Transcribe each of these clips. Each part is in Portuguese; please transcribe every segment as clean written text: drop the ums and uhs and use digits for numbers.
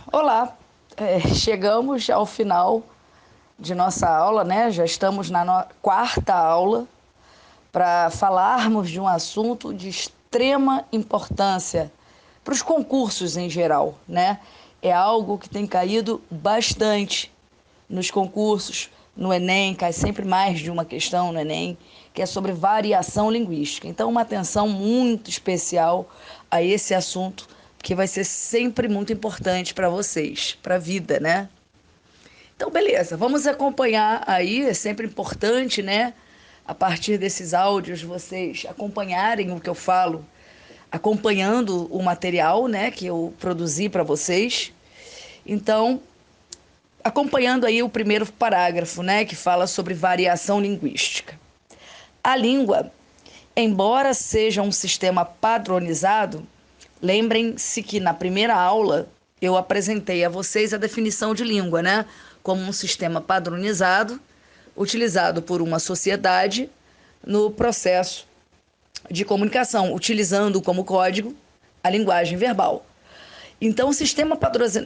Olá, chegamos ao final de nossa aula, né? Já estamos na quarta aula para falarmos de um assunto de extrema importância para os concursos em geral, né? É algo que tem caído bastante nos concursos, no Enem, cai sempre mais de uma questão no Enem, que é sobre variação linguística. Então, uma atenção muito especial a esse assunto, que vai ser sempre muito importante para vocês, para a vida, né? Então, beleza, vamos acompanhar aí, é sempre importante, né? A partir desses áudios, vocês acompanharem o que eu falo, acompanhando o material, né, que eu produzi para vocês. Então, acompanhando aí o primeiro parágrafo, né, que fala sobre variação linguística. A língua, embora seja um sistema padronizado, lembrem-se que na primeira aula eu apresentei a vocês a definição de língua, né, como um sistema padronizado utilizado por uma sociedade no processo de comunicação, utilizando como código a linguagem verbal. Então, o sistema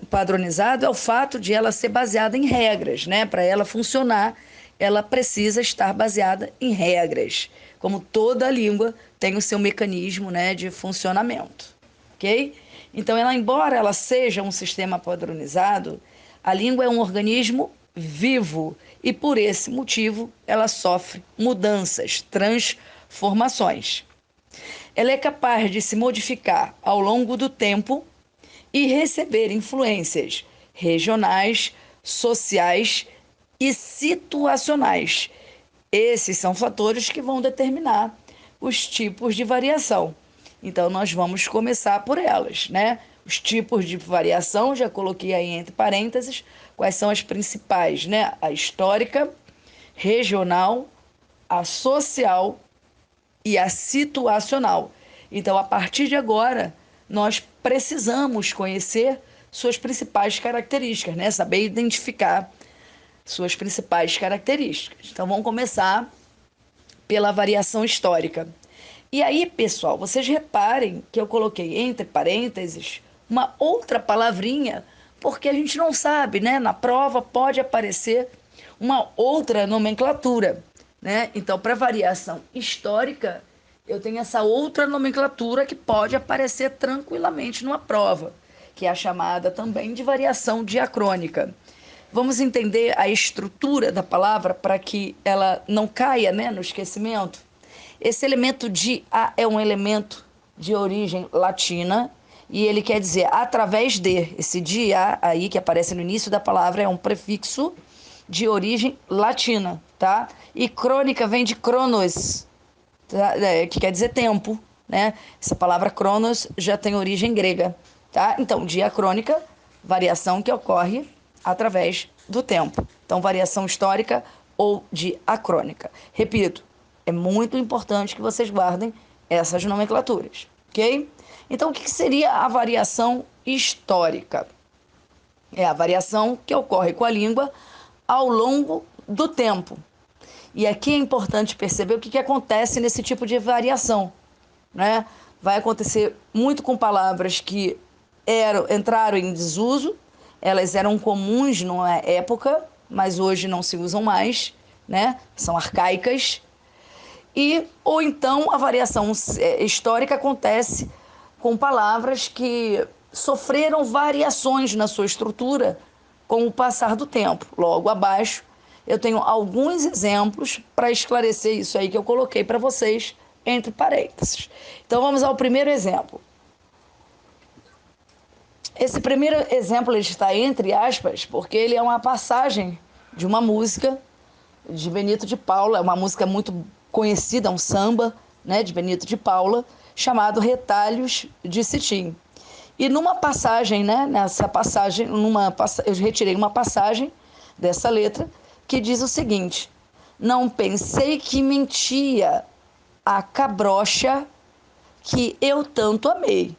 padronizado é o fato de ela ser baseada em regras, né? Para ela funcionar, ela precisa estar baseada em regras. Como toda língua tem o seu mecanismo, né, de funcionamento, ok? Então, embora ela seja um sistema padronizado, a língua é um organismo vivo e, por esse motivo, ela sofre mudanças, transformações. Ela é capaz de se modificar ao longo do tempo e receber influências regionais, sociais e situacionais. Esses são fatores que vão determinar os tipos de variação. Então, nós vamos começar por elas, né? Os tipos de variação, já coloquei aí entre parênteses, quais são as principais, né? A histórica, regional, a social e a situacional. Então, a partir de agora, nós precisamos conhecer suas principais características, né? Saber identificar suas principais características. Então, vamos começar pela variação histórica. E aí, pessoal, vocês reparem que eu coloquei entre parênteses uma outra palavrinha, porque a gente não sabe, né? Na prova pode aparecer uma outra nomenclatura, né? Então, para variação histórica, eu tenho essa outra nomenclatura que pode aparecer tranquilamente numa prova, que é a chamada também de variação diacrônica. Vamos entender a estrutura da palavra para que ela não caia, né, no esquecimento? Esse elemento de a é um elemento de origem latina e ele quer dizer através de. Esse de a aí que aparece no início da palavra é um prefixo de origem latina, tá? E crônica vem de cronos, tá? Que quer dizer tempo, né? Essa palavra cronos já tem origem grega, tá? Então, diacrônica, variação que ocorre através do tempo. Então, variação histórica ou diacrônica. Repito, é muito importante que vocês guardem essas nomenclaturas, ok? Então, o que seria a variação histórica? É a variação que ocorre com a língua ao longo do tempo. E aqui é importante perceber o que acontece nesse tipo de variação, né? Vai acontecer muito com palavras que entraram em desuso, elas eram comuns numa época, mas hoje não se usam mais, né? São arcaicas. Ou então a variação histórica acontece com palavras que sofreram variações na sua estrutura com o passar do tempo. Logo abaixo eu tenho alguns exemplos para esclarecer isso aí que eu coloquei para vocês entre parênteses. Então vamos ao primeiro exemplo. Esse primeiro exemplo ele está entre aspas porque ele é uma passagem de uma música de Benito de Paula, é uma música muito conhecida, um samba, né, de Benito de Paula, chamado Retalhos de Cetim. E numa passagem, né, nessa passagem, eu retirei uma passagem dessa letra que diz o seguinte: não pensei que mentia a cabrocha que eu tanto amei.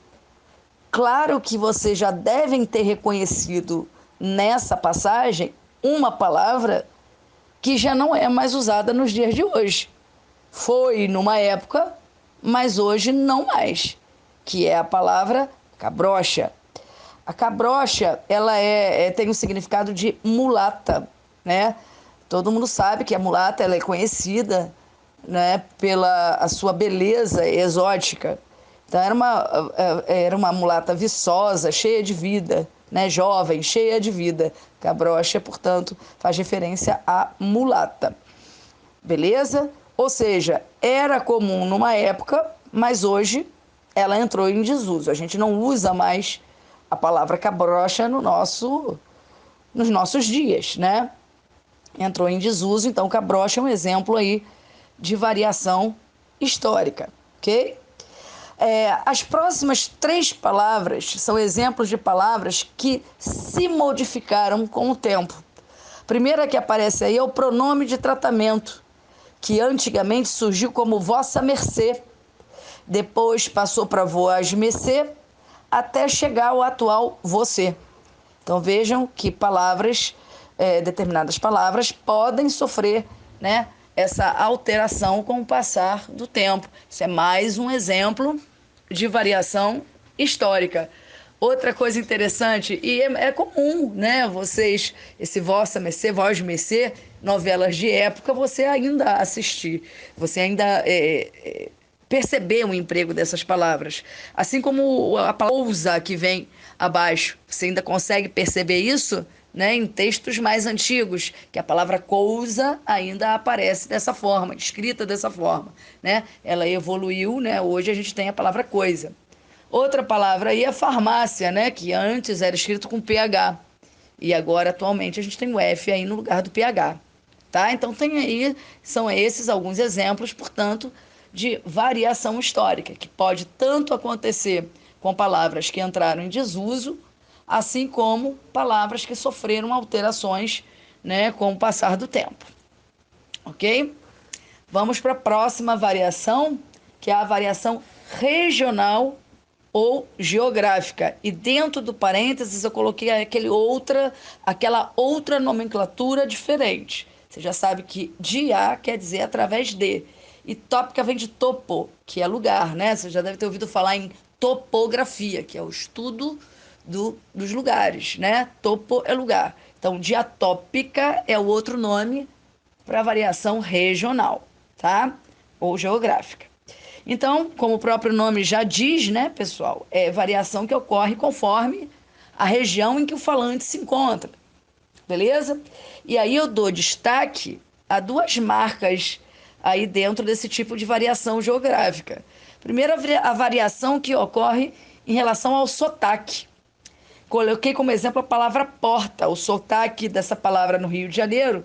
Claro que vocês já devem ter reconhecido nessa passagem uma palavra que já não é mais usada nos dias de hoje. Foi numa época, mas hoje não mais, que é a palavra cabrocha. A cabrocha, ela tem um significado de mulata, né? Todo mundo sabe que a mulata ela é conhecida, né, pela a sua beleza exótica. Então era uma mulata viçosa, cheia de vida, né, jovem, cheia de vida. Cabrocha, portanto, faz referência à mulata. Beleza? Ou seja, era comum numa época, mas hoje ela entrou em desuso. A gente não usa mais a palavra cabrocha nos nossos dias, né? Entrou em desuso, então cabrocha é um exemplo aí de variação histórica, ok? As próximas 3 palavras são exemplos de palavras que se modificaram com o tempo. A primeira que aparece aí é o pronome de tratamento, que antigamente surgiu como vossa mercê, depois passou para voaz mercê, até chegar ao atual você. Então vejam que determinadas palavras podem sofrer, né, essa alteração com o passar do tempo. Isso é mais um exemplo de variação histórica. Outra coisa interessante, e é comum, né, vocês, esse vossa mercê, voz mercê, novelas de época, você ainda assistir, você ainda perceber o emprego dessas palavras. Assim como a pausa que vem abaixo, você ainda consegue perceber isso, né, em textos mais antigos, que a palavra cousa ainda aparece dessa forma, escrita dessa forma, né? Ela evoluiu, né? Hoje a gente tem a palavra coisa. Outra palavra aí é farmácia, né? Que antes era escrito com PH. E agora, atualmente, a gente tem o F aí no lugar do PH. Tá? Então, são esses alguns exemplos, portanto, de variação histórica, que pode tanto acontecer com palavras que entraram em desuso, assim como palavras que sofreram alterações, né, com o passar do tempo. Ok? Vamos para a próxima variação, que é a variação regional ou geográfica. E dentro do parênteses eu coloquei aquela outra nomenclatura diferente. Você já sabe que de a quer dizer através de. E tópica vem de topo, que é lugar, né? Você já deve ter ouvido falar em topografia, que é o estudo dos lugares, né? Topo é lugar. Então, diatópica é o outro nome para variação regional, tá? Ou geográfica. Então, como o próprio nome já diz, né, pessoal, é variação que ocorre conforme a região em que o falante se encontra, beleza? E aí eu dou destaque a 2 marcas aí dentro desse tipo de variação geográfica. Primeiro, a variação que ocorre em relação ao sotaque. Coloquei como exemplo a palavra porta. O sotaque dessa palavra no Rio de Janeiro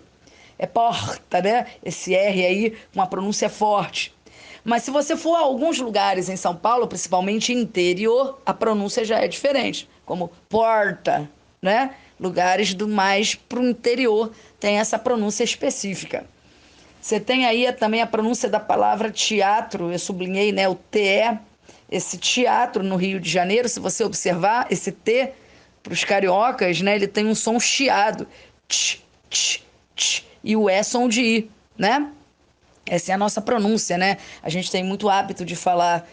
é porta, né? Esse R aí, uma pronúncia forte. Mas se você for a alguns lugares em São Paulo, principalmente interior, a pronúncia já é diferente, como porta, né? Lugares do mais para o interior tem essa pronúncia específica. Você tem aí também a pronúncia da palavra teatro, eu sublinhei, né, o TE, esse teatro no Rio de Janeiro, se você observar, esse T, para os cariocas, né, ele tem um som chiado, tch, tch, tch, e o E som de I, né? Essa é a nossa pronúncia, né? A gente tem muito hábito de falar,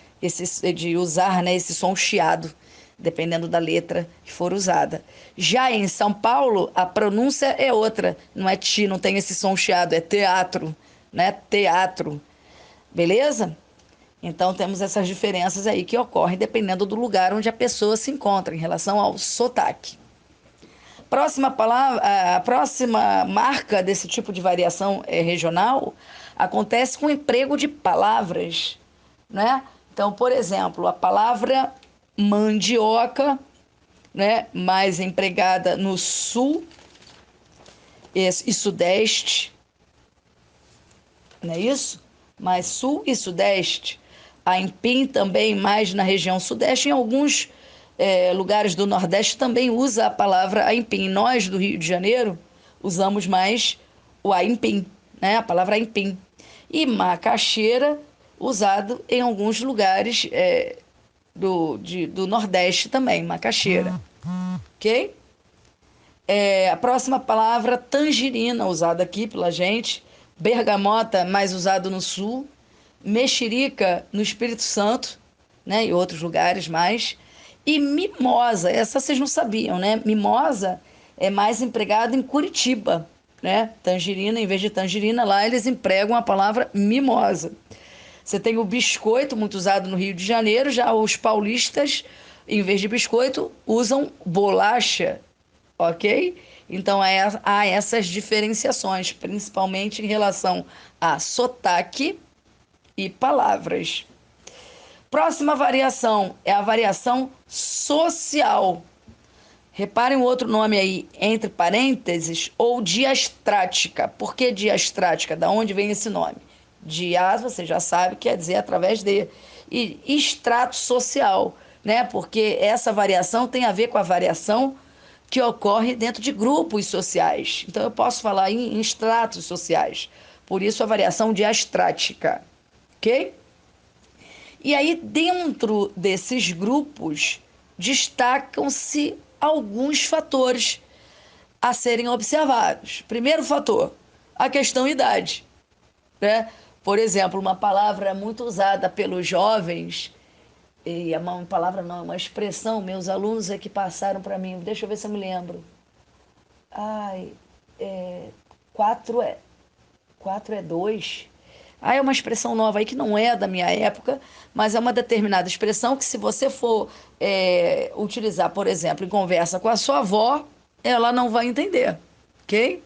de usar, né, esse som chiado, dependendo da letra que for usada. Já em São Paulo, a pronúncia é outra. Não é ti, não tem esse som chiado, é teatro, né? Teatro. Beleza? Então, temos essas diferenças aí que ocorrem dependendo do lugar onde a pessoa se encontra, em relação ao sotaque. A próxima marca desse tipo de variação regional acontece com o emprego de palavras, né? Então, por exemplo, a palavra mandioca, né, mais empregada no sul e sudeste, não é isso? Mas sul e sudeste. A empim também mais na região sudeste, em alguns lugares do Nordeste também usa a palavra aipim. Nós, do Rio de Janeiro, usamos mais o aipim, né? A palavra aipim. E macaxeira, usado em alguns lugares do Nordeste também, macaxeira. Ok? A próxima palavra, tangerina, usada aqui pela gente. Bergamota, mais usado no Sul. Mexerica, no Espírito Santo, né? E outros lugares mais. E mimosa, essa vocês não sabiam, né? Mimosa é mais empregado em Curitiba, né? Tangerina, em vez de tangerina, lá eles empregam a palavra mimosa. Você tem o biscoito, muito usado no Rio de Janeiro, já os paulistas, em vez de biscoito, usam bolacha, ok? Então há essas diferenciações, principalmente em relação a sotaque e palavras. Próxima variação é a variação social. Reparem o outro nome aí, entre parênteses, ou diastrática. Por que diastrática? Da onde vem esse nome? Dias, você já sabe, quer dizer através de. E extrato social, né? Porque essa variação tem a ver com a variação que ocorre dentro de grupos sociais. Então, eu posso falar em estratos sociais. Por isso, a variação diastrática, ok? E aí, dentro desses grupos, destacam-se alguns fatores a serem observados. Primeiro fator, a questão idade, né? Por exemplo, uma palavra muito usada pelos jovens, e é uma palavra não, é uma expressão, meus alunos é que passaram para mim, deixa eu ver se eu me lembro. Ai, é, quatro é, quatro é dois. Ah, é uma expressão nova aí que não é da minha época, mas é uma determinada expressão que, se você for utilizar, por exemplo, em conversa com a sua avó, ela não vai entender, ok?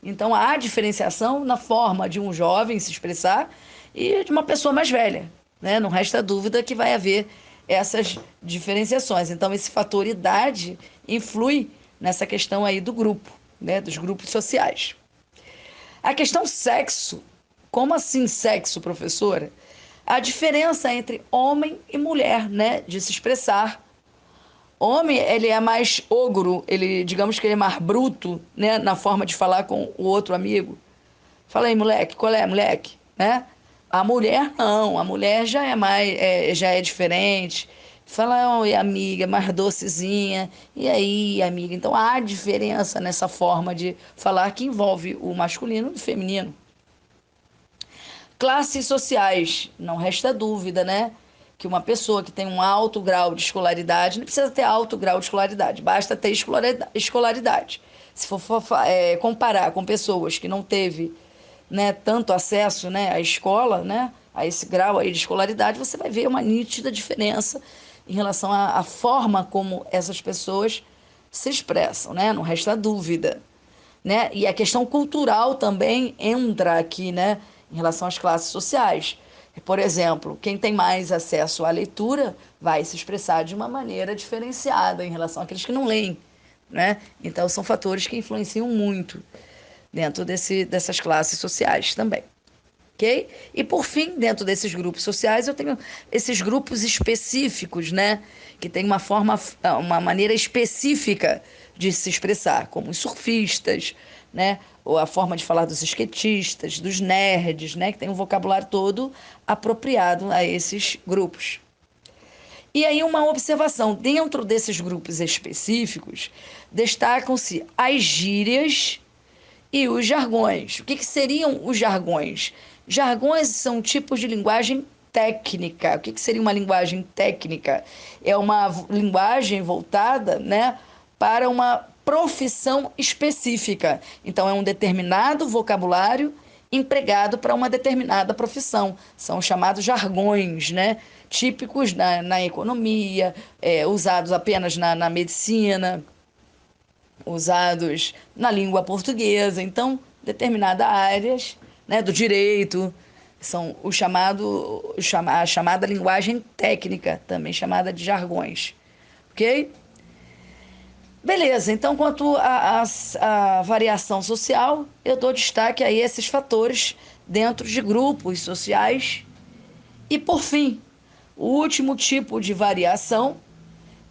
Então há diferenciação na forma de um jovem se expressar e de uma pessoa mais velha, né? Não resta dúvida que vai haver essas diferenciações. Então esse fator idade influi nessa questão aí do grupo, né? Dos grupos sociais. A questão sexo. Como assim sexo, professora? A diferença entre homem e mulher, né? De se expressar. Homem, ele é mais ogro, ele, digamos que ele é mais bruto, né? Na forma de falar com o outro amigo. Fala aí, moleque, qual é, moleque? Né? A mulher não, a mulher já é mais, já é diferente. Fala, oi, amiga, mais docezinha. E aí, amiga? Então há diferença nessa forma de falar que envolve o masculino e o feminino. Classes sociais, não resta dúvida, né? Que uma pessoa que tem um alto grau de escolaridade, não precisa ter alto grau de escolaridade, basta ter escolaridade. Se for comparar com pessoas que não teve, né, tanto acesso, né, à escola, né, a esse grau aí de escolaridade, você vai ver uma nítida diferença em relação à forma como essas pessoas se expressam, né? Não resta dúvida, né? E a questão cultural também entra aqui, né, em relação às classes sociais. Por exemplo, quem tem mais acesso à leitura vai se expressar de uma maneira diferenciada em relação àqueles que não leem, né? Então, são fatores que influenciam muito dentro dessas classes sociais também. Ok? E por fim, dentro desses grupos sociais, eu tenho esses grupos específicos, né? Que tem uma maneira específica de se expressar, como os surfistas, né? Ou a forma de falar dos skatistas, dos nerds, né? Que tem um vocabulário todo apropriado a esses grupos. E aí, uma observação: dentro desses grupos específicos, destacam-se as gírias e os jargões. O que seriam os jargões? Jargões são tipos de linguagem técnica. O que seria uma linguagem técnica? É uma linguagem voltada, né, para uma profissão específica. Então, é um determinado vocabulário empregado para uma determinada profissão. São chamados jargões, né? Típicos na economia, usados apenas na medicina, usados na língua portuguesa. Então, determinadas áreas, né, do direito são a chamada linguagem técnica, também chamada de jargões. Ok? Beleza, então, quanto à variação social, eu dou destaque a esses fatores dentro de grupos sociais. E, por fim, o último tipo de variação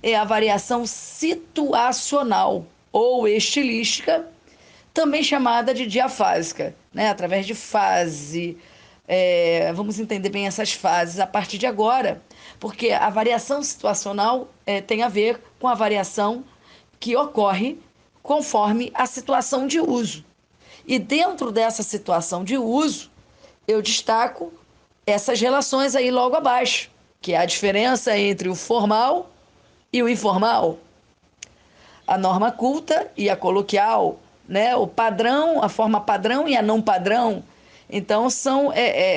é a variação situacional ou estilística, também chamada de diafásica, né? Através de fase. Vamos entender bem essas fases a partir de agora, porque a variação situacional tem a ver com a variação que ocorre conforme a situação de uso. E dentro dessa situação de uso, eu destaco essas relações aí logo abaixo, que é a diferença entre o formal e o informal, a norma culta e a coloquial, né? O padrão, a forma padrão e a não padrão. Então, são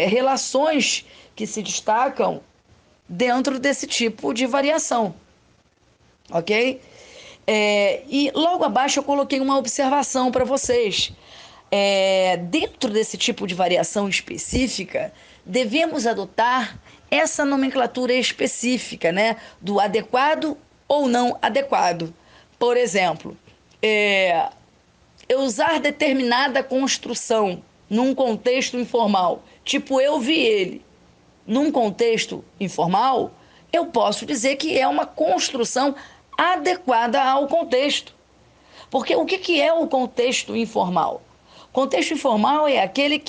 relações que se destacam dentro desse tipo de variação, ok? E logo abaixo eu coloquei uma observação para vocês. Dentro desse tipo de variação específica, devemos adotar essa nomenclatura específica, né? Do adequado ou não adequado. Por exemplo, eu usar determinada construção num contexto informal, tipo eu vi ele, num contexto informal, eu posso dizer que é uma construção adequada ao contexto. Porque o que é o contexto informal? O contexto informal é aquele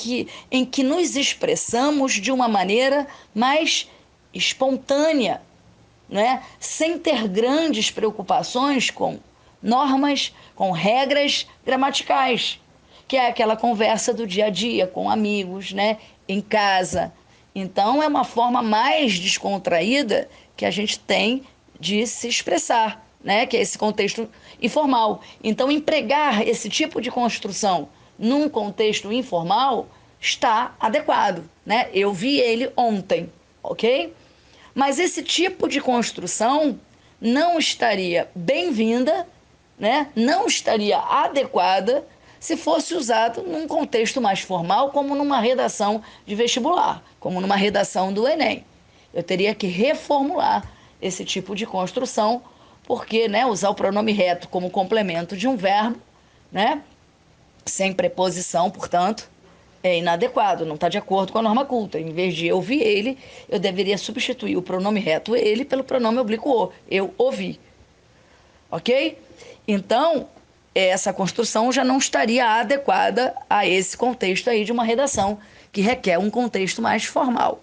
em que nos expressamos de uma maneira mais espontânea, né? Sem ter grandes preocupações com normas, com regras gramaticais, que é aquela conversa do dia a dia com amigos, né? Em casa. Então, é uma forma mais descontraída que a gente tem de se expressar, né? Que é esse contexto informal. Então, empregar esse tipo de construção num contexto informal está adequado, né? Eu vi ele ontem, ok? Mas esse tipo de construção não estaria bem-vinda, né? Não estaria adequada se fosse usado num contexto mais formal, como numa redação de vestibular, como numa redação do Enem. Eu teria que reformular esse tipo de construção, porque, né, usar o pronome reto como complemento de um verbo, né, sem preposição, portanto, é inadequado, não está de acordo com a norma culta. Em vez de eu vi ele, eu deveria substituir o pronome reto ele pelo pronome oblíquo o. Eu ouvi. Ok? Então, essa construção já não estaria adequada a esse contexto aí de uma redação que requer um contexto mais formal,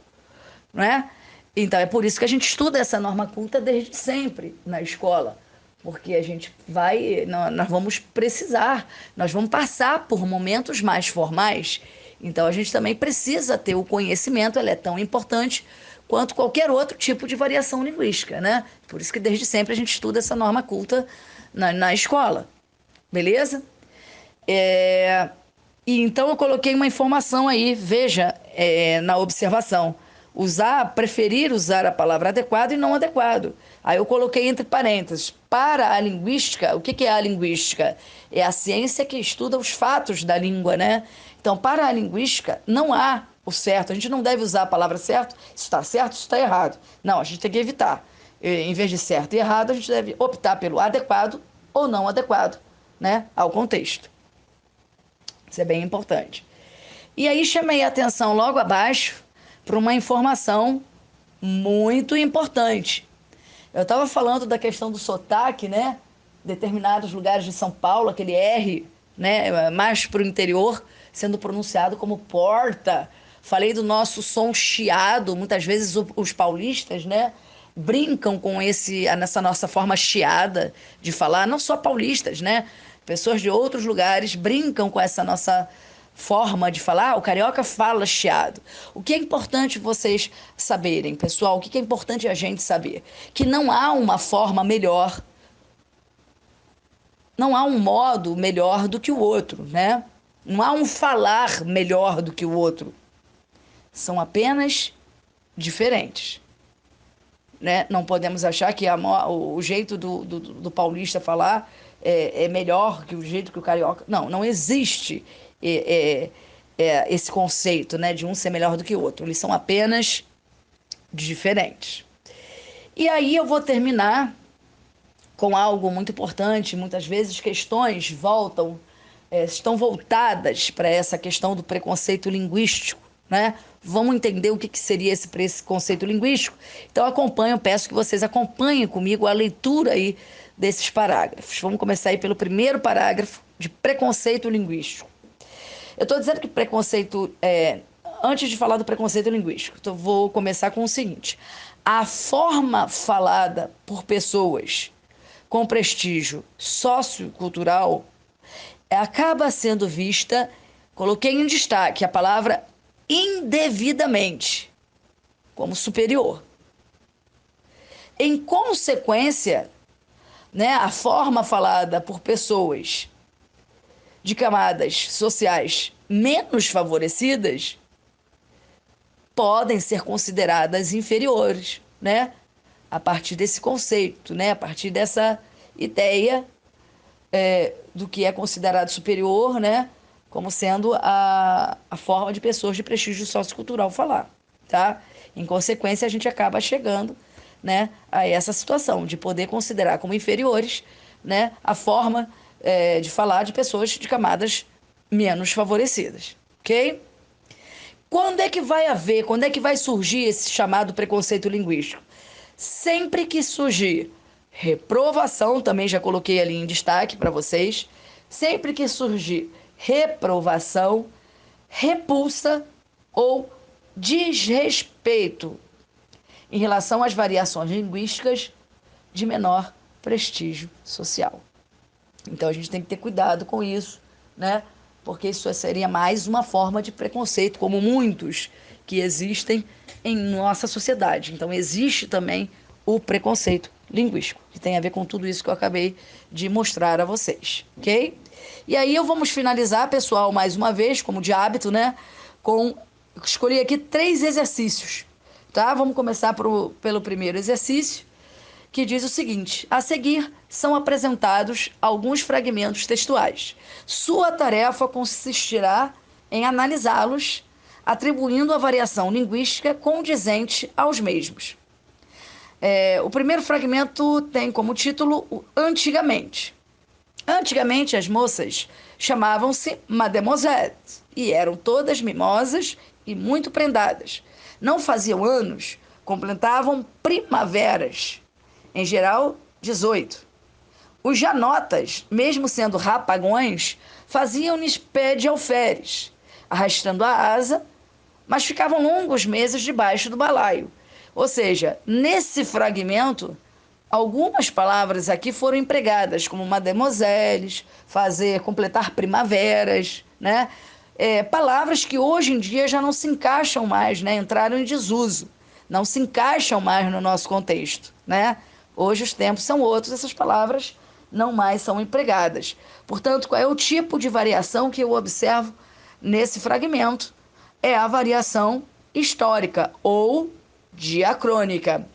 não é? Então, é por isso que a gente estuda essa norma culta desde sempre na escola, porque a gente nós vamos precisar, nós vamos passar por momentos mais formais, então a gente também precisa ter o conhecimento, ele é tão importante quanto qualquer outro tipo de variação linguística, né? Por isso que desde sempre a gente estuda essa norma culta na escola, beleza? E então eu coloquei uma informação aí, veja, na observação. Preferir usar a palavra adequado e não adequado. Aí eu coloquei entre parênteses. Para a linguística, o que é a linguística? É a ciência que estuda os fatos da língua, né? Então, para a linguística, não há o certo. A gente não deve usar a palavra certo, isso está certo, isso está errado. Não, a gente tem que evitar. Em vez de certo e errado, a gente deve optar pelo adequado ou não adequado, né, ao contexto. Isso é bem importante. E aí chamei a atenção logo abaixo para uma informação muito importante. Eu estava falando da questão do sotaque, né? Determinados lugares de São Paulo, aquele R, né, mais para o interior, sendo pronunciado como porta. Falei do nosso som chiado, muitas vezes os paulistas, né, brincam com nessa nossa forma chiada de falar, não só paulistas, né? Pessoas de outros lugares brincam com essa nossa forma de falar. O carioca fala chiado. O que é importante vocês saberem, pessoal? O que é importante a gente saber? Que não há uma forma melhor, não há um modo melhor do que o outro, né? Não há um falar melhor do que o outro. São apenas diferentes, né? Não podemos achar que o jeito do paulista falar é melhor que o jeito que o carioca... Não, não existe esse conceito, né, de um ser melhor do que o outro. Eles são apenas diferentes. E aí eu vou terminar com algo muito importante. Muitas vezes questões estão voltadas para essa questão do preconceito linguístico, né? Vamos entender o que seria esse preconceito linguístico? Então peço que vocês acompanhem comigo a leitura aí desses parágrafos. Vamos começar aí pelo primeiro parágrafo de preconceito linguístico. Eu estou dizendo que preconceito... antes de falar do preconceito linguístico, eu vou começar com o seguinte. A forma falada por pessoas com prestígio sociocultural acaba sendo vista, coloquei em destaque a palavra indevidamente, como superior. Em consequência, né, a forma falada por pessoas de camadas sociais menos favorecidas podem ser consideradas inferiores, né? A partir desse conceito, né? A partir dessa ideia do que é considerado superior, né? Como sendo a forma de pessoas de prestígio sociocultural falar, tá? Em consequência, a gente acaba chegando, né, a essa situação de poder considerar como inferiores, né, a forma de falar de pessoas de camadas menos favorecidas, ok? Quando é que vai surgir esse chamado preconceito linguístico? Sempre que surgir reprovação, também já coloquei ali em destaque para vocês, sempre que surgir reprovação, repulsa ou desrespeito em relação às variações linguísticas de menor prestígio social. Então a gente tem que ter cuidado com isso, né? Porque isso seria mais uma forma de preconceito, como muitos que existem em nossa sociedade. Então existe também o preconceito linguístico, que tem a ver com tudo isso que eu acabei de mostrar a vocês, ok? E aí vamos finalizar, pessoal, mais uma vez, como de hábito, né? Escolhi aqui 3 exercícios, tá? Vamos começar pelo primeiro exercício, que diz o seguinte: a seguir são apresentados alguns fragmentos textuais. Sua tarefa consistirá em analisá-los, atribuindo a variação linguística condizente aos mesmos. O primeiro fragmento tem como título o Antigamente. Antigamente, as moças chamavam-se mademoiselles e eram todas mimosas e muito prendadas. Não faziam anos, completavam primaveras, em geral 18. Os janotas, mesmo sendo rapagões, faziam-lhes pé de alferes, arrastando a asa, mas ficavam longos meses debaixo do balaio. Ou seja, nesse fragmento, algumas palavras aqui foram empregadas, como mademoiselles, fazer, completar primaveras, né? Palavras que hoje em dia já não se encaixam mais, né? Entraram em desuso, não se encaixam mais no nosso contexto, né? Hoje os tempos são outros, essas palavras não mais são empregadas. Portanto, qual é o tipo de variação que eu observo nesse fragmento? É a variação histórica ou diacrônica.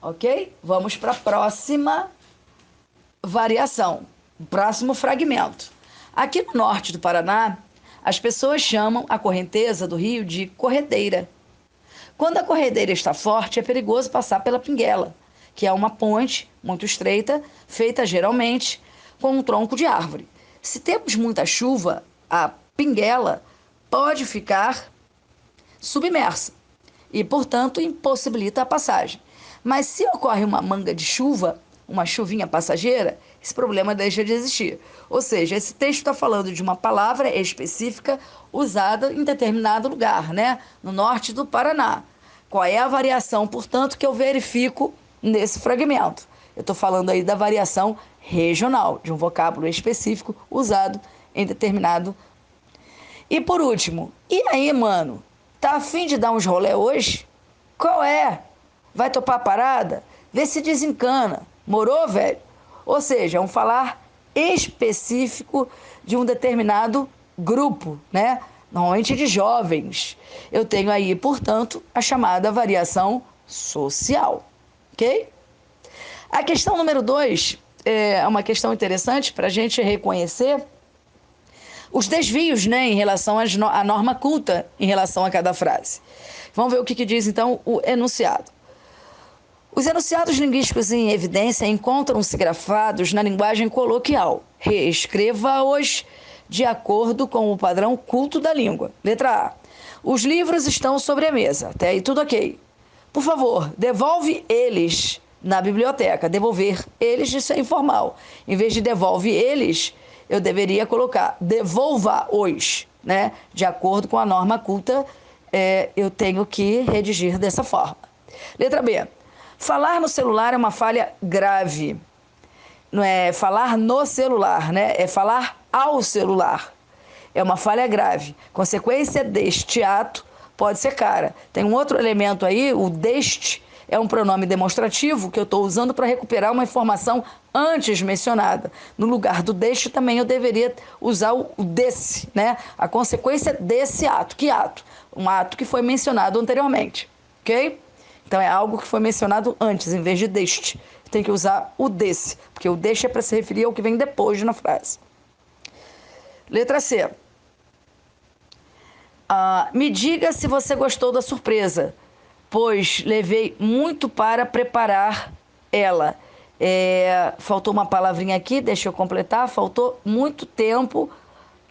Ok? Vamos para a próxima variação, o próximo fragmento. Aqui no norte do Paraná, as pessoas chamam a correnteza do rio de corredeira. Quando a corredeira está forte, é perigoso passar pela pinguela, que é uma ponte muito estreita, feita geralmente com um tronco de árvore. Se temos muita chuva, a pinguela pode ficar submersa e, portanto, impossibilita a passagem. Mas se ocorre uma manga de chuva, uma chuvinha passageira, esse problema deixa de existir. Ou seja, esse texto está falando de uma palavra específica usada em determinado lugar, né? No norte do Paraná. Qual é a variação, portanto, que eu verifico nesse fragmento? Eu estou falando aí da variação regional, de um vocábulo específico usado em determinado. E por último, e aí, mano? Tá a fim de dar uns rolê hoje? Qual é? Vai topar a parada? Vê se desencana. Morou, velho? Ou seja, é um falar específico de um determinado grupo, né? Normalmente de jovens. Eu tenho aí, portanto, a chamada variação social, ok? A questão número 2 é uma questão interessante para a gente reconhecer os desvios, né, em relação à norma culta em relação a cada frase. Vamos ver o que diz, então, o enunciado. Os enunciados linguísticos em evidência encontram-se grafados na linguagem coloquial. Reescreva-os de acordo com o padrão culto da língua. Letra A. Os livros estão sobre a mesa. Até aí tudo ok. Por favor, devolve eles na biblioteca. Devolver eles, isso é informal. Em vez de devolve eles, eu deveria colocar devolva-os, né? De acordo com a norma culta, eu tenho que redigir dessa forma. Letra B. Falar no celular é uma falha grave. Não é falar no celular, né? É falar ao celular. É uma falha grave. Consequência deste ato pode ser cara. Tem um outro elemento aí, o deste, é um pronome demonstrativo que eu estou usando para recuperar uma informação antes mencionada. No lugar do deste também eu deveria usar o desse, né? A consequência desse ato. Que ato? Um ato que foi mencionado anteriormente, ok? Então é algo que foi mencionado antes, em vez de deste. Tem que usar o desse, porque o deste é para se referir ao que vem depois na frase. Letra C. Me diga se você gostou da surpresa, pois levei muito para preparar ela. Faltou uma palavrinha aqui, deixa eu completar. Faltou muito tempo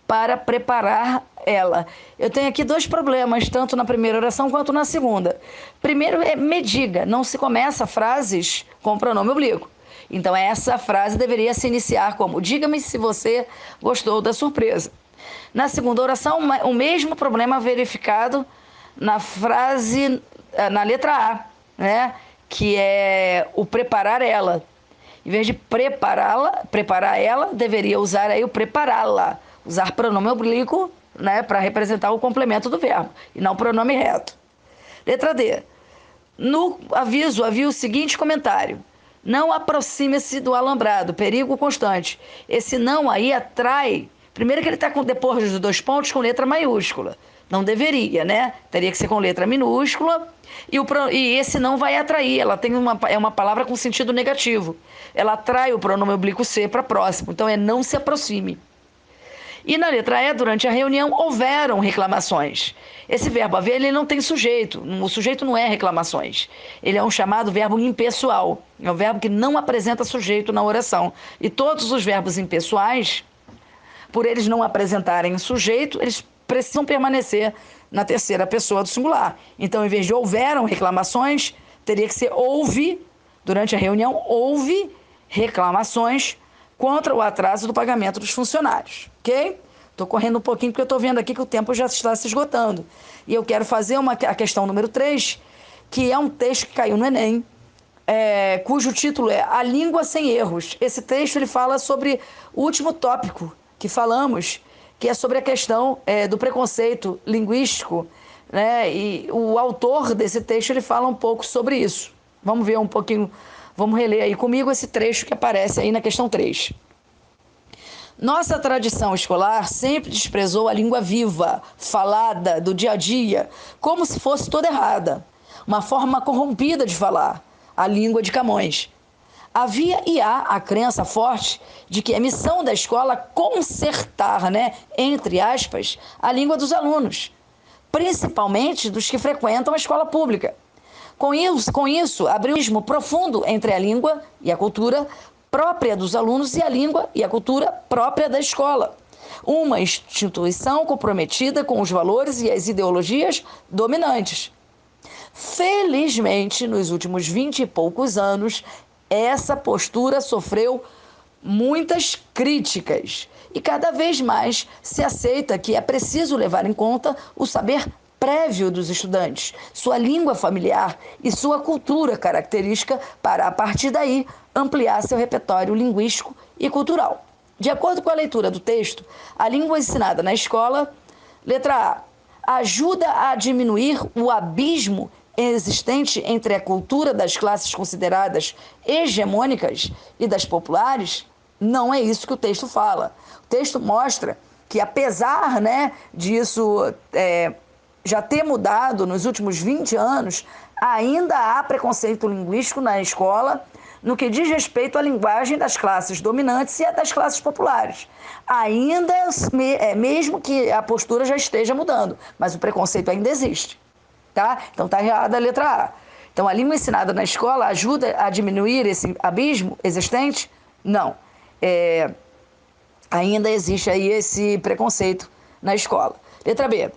para preparar ela. Eu tenho aqui dois problemas, tanto na primeira oração quanto na segunda. Primeiro é me diga, não se começa frases com pronome oblíquo. Então essa frase deveria se iniciar como diga-me se você gostou da surpresa. Na segunda oração, o mesmo problema verificado na frase, na letra A, né? Que é o preparar ela. Em vez de preparar ela, deveria usar aí o prepará-la. Usar pronome oblíquo, né, para representar o complemento do verbo, e não pronome reto. Letra D. No aviso havia o seguinte comentário: não aproxime-se do alambrado, perigo constante. Esse não aí atrai. Primeiro que ele está depois dos dois pontos com letra maiúscula. Não deveria, né? Teria que ser com letra minúscula. E esse não vai atrair. Ela tem é uma palavra com sentido negativo. Ela atrai o pronome oblíquo ser para próximo. Então é não se aproxime. E na letra E, durante a reunião, houveram reclamações. Esse verbo haver, ele não tem sujeito. O sujeito não é reclamações. Ele é um chamado verbo impessoal. É um verbo que não apresenta sujeito na oração. E todos os verbos impessoais, por eles não apresentarem sujeito, eles precisam permanecer na terceira pessoa do singular. Então, em vez de houveram reclamações, teria que ser houve, durante a reunião, houve reclamações contra o atraso do pagamento dos funcionários, ok? Estou correndo um pouquinho porque eu estou vendo aqui que o tempo já está se esgotando. E eu quero fazer a questão número 3, que é um texto que caiu no Enem, cujo título é A Língua Sem Erros. Esse texto ele fala sobre o último tópico que falamos, que é sobre a questão do preconceito linguístico, né? E o autor desse texto ele fala um pouco sobre isso. Vamos ver um pouquinho, vamos reler aí comigo esse trecho que aparece aí na questão 3. Nossa tradição escolar sempre desprezou a língua viva, falada, do dia a dia, como se fosse toda errada. Uma forma corrompida de falar, a língua de Camões. Havia e há a crença forte de que é missão da escola consertar, né, entre aspas, a língua dos alunos, principalmente dos que frequentam a escola pública. Com isso, abriu um abismo profundo entre a língua e a cultura própria dos alunos e a língua e a cultura própria da escola. Uma instituição comprometida com os valores e as ideologias dominantes. Felizmente, nos últimos 20 e poucos anos, essa postura sofreu muitas críticas e cada vez mais se aceita que é preciso levar em conta o saber prévio dos estudantes, sua língua familiar e sua cultura característica para, a partir daí, ampliar seu repertório linguístico e cultural. De acordo com a leitura do texto, a língua ensinada na escola, letra A, ajuda a diminuir o abismo existente entre a cultura das classes consideradas hegemônicas e das populares. Não é isso que o texto fala. O texto mostra que, apesar, né, disso já ter mudado nos últimos 20 anos, ainda há preconceito linguístico na escola no que diz respeito à linguagem das classes dominantes e das classes populares. Ainda, mesmo que a postura já esteja mudando, mas o preconceito ainda existe. Tá? Então está errada a letra A. Então a língua ensinada na escola ajuda a diminuir esse abismo existente? Não. Ainda existe aí esse preconceito na escola. Letra B.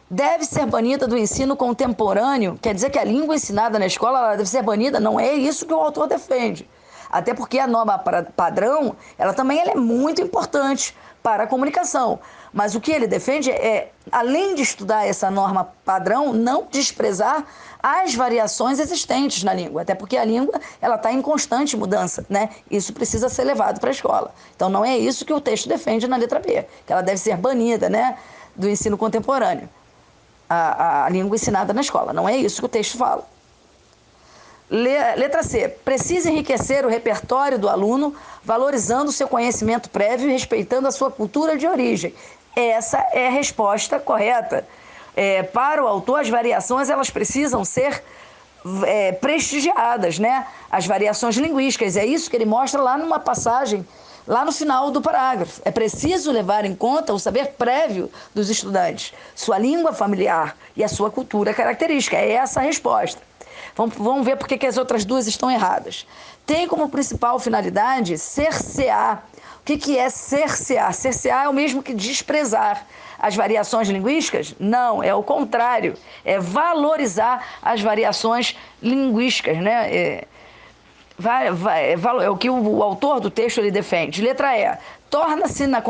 Deve ser banida do ensino contemporâneo. Quer dizer que a língua ensinada na escola ela deve ser banida? Não é isso que o autor defende. Até porque a norma padrão, ela também é muito importante para a comunicação. Mas o que ele defende é, além de estudar essa norma padrão, não desprezar as variações existentes na língua. Até porque a língua ela está em constante mudança, né? Isso precisa ser levado para a escola. Então não é isso que o texto defende na letra B, que ela deve ser banida, né, do ensino contemporâneo. A língua ensinada na escola. Não é isso que o texto fala. Letra C. Precisa enriquecer o repertório do aluno, valorizando o seu conhecimento prévio e respeitando a sua cultura de origem. Essa é a resposta correta. Para o autor, as variações elas precisam ser prestigiadas, né? As variações linguísticas. É isso que ele mostra lá numa passagem, lá no final do parágrafo. É preciso levar em conta o saber prévio dos estudantes, sua língua familiar e a sua cultura característica. É essa a resposta. Vamos ver por que as outras duas estão erradas. Tem como principal finalidade cercear. O que é cercear? Cercear é o mesmo que desprezar as variações linguísticas? Não, é o contrário. É valorizar as variações linguísticas, né? É o que o autor do texto ele defende. Letra E. Torna-se na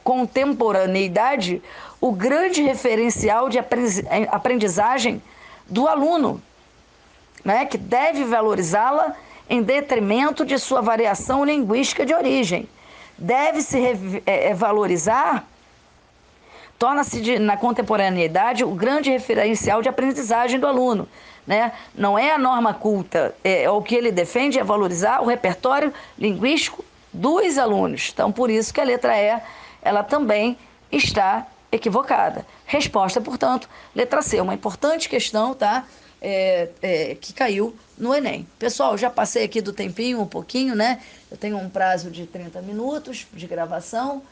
contemporaneidade o grande referencial de aprendizagem do aluno, né, que deve valorizá-la em detrimento de sua variação linguística de origem. Deve-se valorizar, torna-se na contemporaneidade o grande referencial de aprendizagem do aluno. Né? Não é a norma culta, o que ele defende é valorizar o repertório linguístico dos alunos. Então, por isso que a letra E, ela também está equivocada. Resposta, portanto, letra C, uma importante questão, tá? Que caiu no Enem. Pessoal, já passei aqui do tempinho um pouquinho, né? Eu tenho um prazo de 30 minutos de gravação,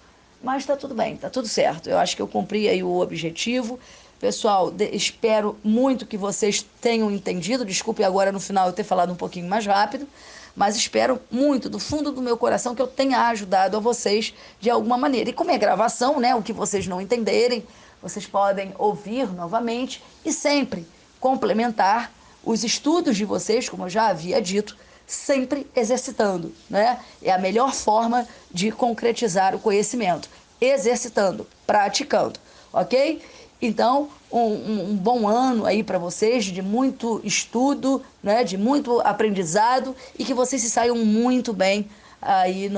mas tá tudo bem, tá tudo certo. Eu acho que eu cumpri aí o objetivo. Pessoal, espero muito que vocês tenham entendido. Desculpe agora no final eu ter falado um pouquinho mais rápido, mas espero muito, do fundo do meu coração, que eu tenha ajudado a vocês de alguma maneira. E como é gravação, né? O que vocês não entenderem, vocês podem ouvir novamente e sempre complementar os estudos de vocês, como eu já havia dito, sempre exercitando, né? É a melhor forma de concretizar o conhecimento, exercitando, praticando, ok? Então, um bom ano aí para vocês, de muito estudo, né? De muito aprendizado e que vocês se saiam muito bem aí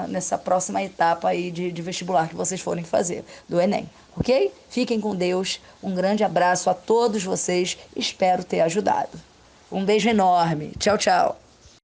nessa próxima etapa aí de vestibular que vocês forem fazer, do Enem, ok? Fiquem com Deus, um grande abraço a todos vocês, espero ter ajudado. Um beijo enorme, tchau, tchau.